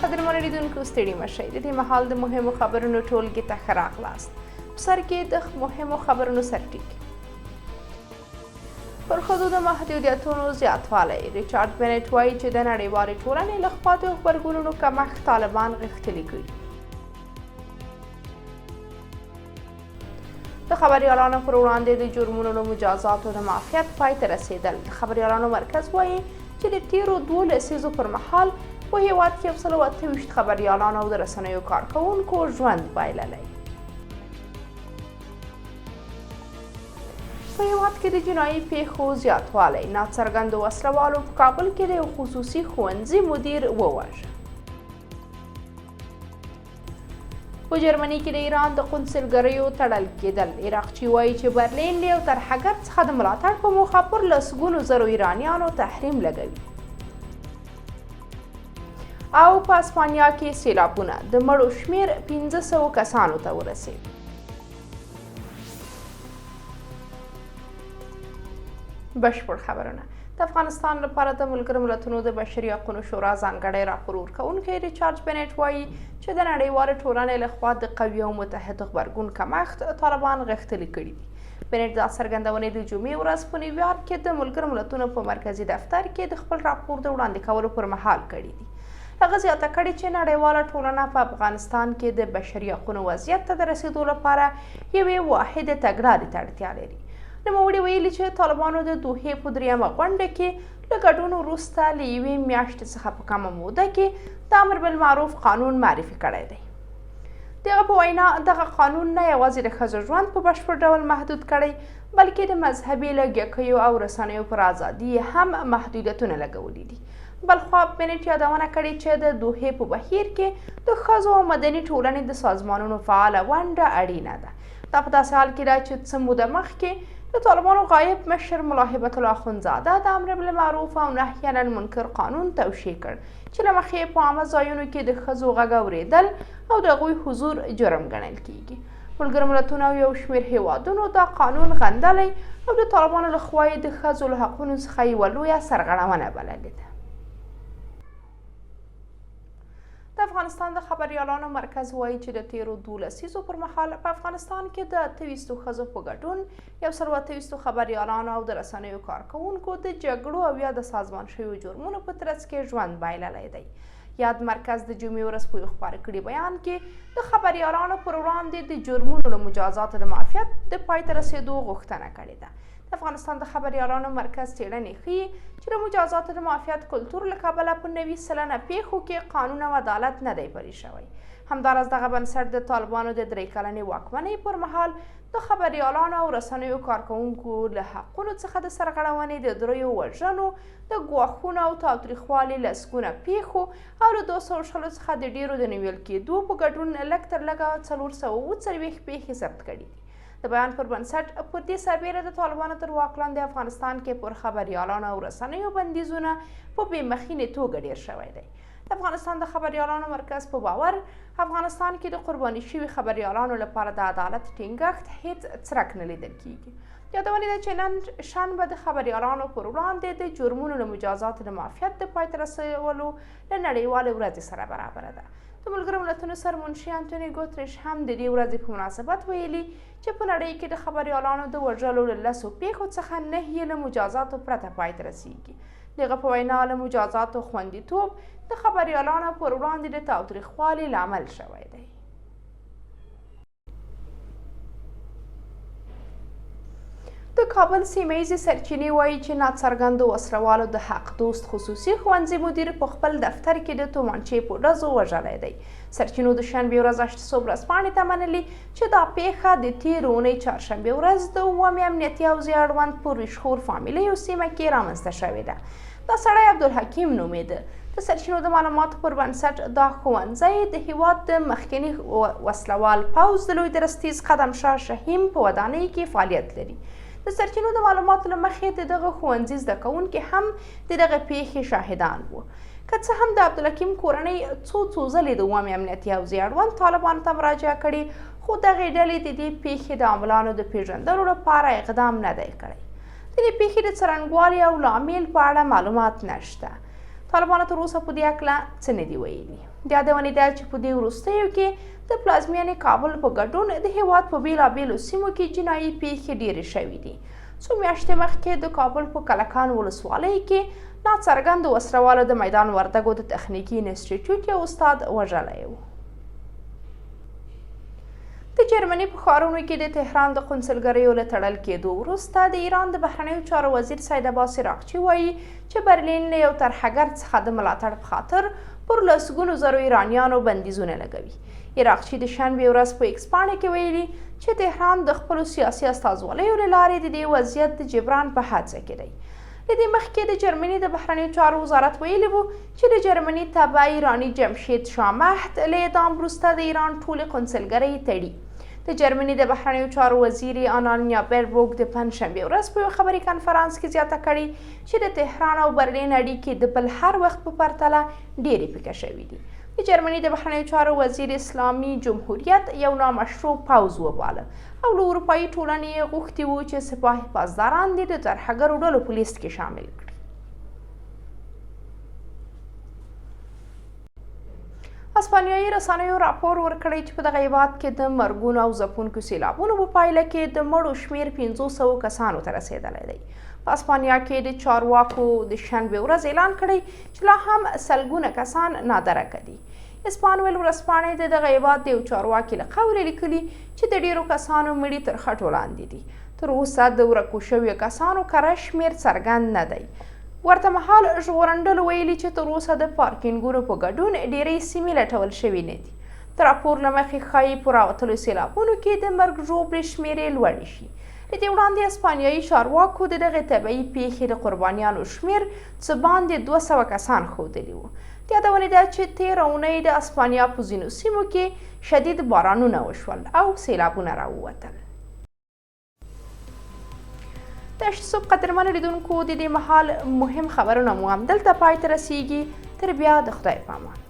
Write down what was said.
قدرمنو لیدونکو ستړي مشئ د دې مهال د مهمو خبرونو ټولګي ته ښه راغلاست. په سر کې د مهمو خبرونو سرټیکي. پر ښځو د محدودیتونو زیاتوالی. ریچارډ بینټ وایي چې د نړیوالې ټولنې له خوا د غبرګونونو کمښت طالبان غښتلي کړي. د خبریالانو پر وړاندې د جرمونو له مجازاتو د معافیت پای ته رسېدل. د خبریالانو مرکز وایي چې د تیرو 2 لسیزو پر مهال په هیواد کې 128 خبریالانو او د رسنیو کارکوونکو ژوند بایللی. په هیواد کې د جنایي پیښو زیاتوالی. ناڅرګندو وسلوالو په کابل کې د یو خصوصي ښوونځي مدیر وواژه. په جرمني کې د ایران د قونسلګریو تړل کېدل. عراقچي وایي چې برلین له یو ترهګر څخه د ملاتړ په موخه پر لسګونو زرو ایرانیانو تحریم لګوي. او په اسپانیا کې سیلابونه. د مړو شمیر 1500 کسانو ته ورسېد. بشپړ خبرونه. د افغانستان لپاره د ملګرو ملتونو د بشري حقوقو شورا ځانګړی راپور ورکوونکی ریچارډ بینټ وایي چې د نړیوالې ټولنې لخوا د قوي او متحد غبرګون کمښت طالبان غښتلي کړي دي. بینټ دا څرګندونې د جمعې ورځ په نیویارک کې د ملګرو ملتونو په مرکزي دفتر کې د خپل راپور د وړاندې کولو پر مهال کړي دي. هغه زیاته کړې چې نړیواله ټولنه په افغانستان کې د بشري حقوقو وضعیت ته د رسیدو لپاره یوې واحدې تګلارې ته اړتیا لري. نوموړي ویلي چې طالبانو د دوحې په 3مه غونډه کې له ګډون وروسته له 1 میاشتې څخه په کمه موده کې د امر بالمعروف قانون معرفي کړی دی. دغه په وینا دغه قانون نه یوازې د ښځو ژوند په بشپړ ډول محدود کړی بلکې د مذهبي لږکیو او رسنیو پر ازادي هم محدودیتونه لګولي دي. بلخوا بینټ یادونه کړې چې د دوحې په بهیر کې د ښځو او مدني ټولنې د سازمانونو فعاله ونډه اړینه ده. دا په داسې حال کې ده چې څه موده مخکې د طالبانو غایب مشر ملا هبة الله اخندزاده د امر بالمعروف او نهي عن المنکر قانون توشیح کړ چې له مخې په عامه ځایونو کې د ښځو غږ اورېدل او د هغوی حضور جرم ګڼل کیږي. ملګرو ملتونو او یو شمېر هیوادونو دا قانون غندلی او د طالبانو لخوا یې د ښځو له حقونو څخه یوه لویه سرغړونه بللې ده. د افغانستان د خبریالانو مرکز وایي چې د تیرو 2 لسیزو پر مهال په افغانستان کې د 28 ښځو په ګډون 128 خبریالانو او د رسنیو کارکوونکو د جګړو او یا د سازمان شویو جرمونو په ترڅ کې ژوند بایللی دی. یاد مرکز د جمعې ورځ په یو خپاره کړي بیان کې د خبریالانو پر وړاندې د جرمونو له مجازاتو د معافیت د پای ته رسېدو غوښتنه کړې ده. د افغانستان د خبریالانو مرکز څېړنې ښیي چې د مجازاتو د معافیت کلتور له کبله په 90% پیښو کې قانون او عدالت نه دی پلي شوی. همداراز دغه بنسټ د طالبانو د 3 کلنې واکمنۍ پر مهال د خبریالانو او رسنیو کارکوونکو له حقونو څخه د سرغړونې د 3 وژنو د ګواښونو او تاوتریخوالي لسګونه پیښو او له 200 څخه د ډیرو د نیول کېدو په ګډون لږ تر لږه 440 پیښې ثبت کړي دي. د بیان پر بنسټ پر دې سربیره د طالبانو تر واک لاندې افغانستان کې پر خبریالانو او رسنیو بندیزونه په بې مخینې توګه ډیر شوی دی. د افغانستان د خبریالانو مرکز په باور افغانستان کې د قرباني شوي خبریالانو لپاره د عدالت ټینګښت هیڅ څرک نه لیدل کیږي. یادونه ده چې نن شنبه د خبریالانو پر وړاندې د جرمونو له مجازاتو د معافیت د پای ته رسولو له نړیوالې ورځې سره برابره ده. د ملګرو ملتونو سرمنشي انټوني ګوتریش هم د دې ورځې په مناسبت ویلي چې په نړۍ کې د خبریالانو د وژلو له 10 پیښو څخه 9 له مجازاتو پرته پای ته رسیږي. دغه په وینا له مجازاتو خوندیتوب د خبریالانو پر وړاندې د تاوتریخوالي لامل شوی دی. د کابل سیمه ییزې سرچینې وایي چې ناڅرګندو وسلوالو د حق دوست خصوصي ښوونځي مدیر په خپل دفتر کې د تومانچې په ډزو وژلی دی. سرچینو د شنبې ورځ 8 ورځپاڼې ته منلي چې دا پیښه د تېرې اونۍ چهارشنبې ورځ د 9مې امنیتي حوزې اړوند په ریشخور فامیلیو سیمه کې رامنځته شوې ده. دا سړی عبدالحکیم نومېده. د سرچینو د معلوماتو پر بنسټ دا ښوونځی د هیواد د مخکني وسلوال پوځ د لوی درستیز قدم شاه شهیم په ودانۍ کې فعالیت لري. د سرچینو د معلوماتو له مخې د دغه ښوونځي زده کوونکي هم د دغه پیښې شاهدان وو. که څه هم د عبدالحکیم کورنۍ څو ځلې د 9مې امنیتي حوزې اړوند طالبانو ته مراجعه کړې خو دغې ډلې د دې پیښې د عاملانو د پیژندلو لپاره اقدام نه دی کړی. د دې پیښې د څرنګوالي او لامل په اړه معلومات نشته. طالبانو تر اوسه په دې هکله څه نه دي ویلي. د یادونې ده چې په دې وروستیو کې د پلازمېنې کابل په ګډون د هیواد په بیلابیلو سیمو کې جنایي پیښې ډېرې شوې دي. څو میاشتې مخکې د کابل په کلکان ولسوالۍ کې ناڅرګندو وسلوالو د میدان وردګو د تخنیکي انسټیټیوټ یو استاد وژلی و. د جرمني په ښارونو کې د تهران د قونسلګریو له تړل کېدو وروسته د ایران د بهرنیو چارو وزیر سید عباس عراقچي وایي چې برلین له یو ترهګر څخه د ملاتړ په خاطر پر لسګونو زرو ایرانیانو بندیزونه لګوي. عراقچي د شنبې ورځ په ایکس پاڼې کې ویلي چې تهران د خپلو سیاسي استازولیو له لارې د دې وضعیت د جبران په هڅه کې دی. له دې مخکې د جرمني د بهرنیو چارو وزارت ویلي و چې د جرمني تبع ایراني جمشید شامحت له اعدام وروسته د ایران ټولې قونسلګرۍ تړي. د جرمني د بهرنیو چارو وزیر آنالیا بیربوک د پنجشنبې ورځ په یو خبري کنفرانس کې زیاته کړې چې د تهران او برلین اړیکې د بل هر وخت په پرتله ډېرې پیکه شوي دي. د جرمني د بهرنیو چارو وزیر اسلامي جمهوریت یو نامشروع پوځ وباله او له اروپایي ټولنې یې غوښتي وو چې سپاه پاسداران دې د ترهګرو ډلو په لیست کې شامل کړي. اسپانیایي رسنیو راپور ورکړی چې په دغه هیواد کې د مرګونو او ځپونکو سیلابونو په پایله کې د مړو شمېر 500 کسانو ته رسېدلی دی. په اسپانیا کې د چارواکو د شنبې ورځ اعلان کړی چې لا هم سلګونه کسان نادرکه دي. اسپانول ورځپاڼې د دغه هیواد د یو چارواکي له قوله لیکلي چې د ډېرو کسانو مړي تر خټو لاندې دي. تر اوسه د ورکو شویو کسانو کره شمېر څرګند نه دی. ورته مهال ژغورنډلو ویلي چې تر اوسه د پارکینګونو په ګډون ډېرې سیمې لټول شوي نه دي. د راپور له مخې ښایي په راوتلو سیلابونو کې د مرګ ژوبلې شمېرې لوړې شي. له دې وړاندې اسپانیایي چارواکو د دغې طبیعي پیښې د قربانیانو شمېر څه باندې 200 کسان ښودلي وو. د یادونې ده چې تېره اونۍ د اسپانیا په ځینو سیمو کې شدید بارانونه وشول او سیلابونه راووتل. د اشتسوب قدرمنو لیدونکو د دې مهال مهم خبرونه مو همدلته پای ته رسیږي. تر بیا د خدای په امان.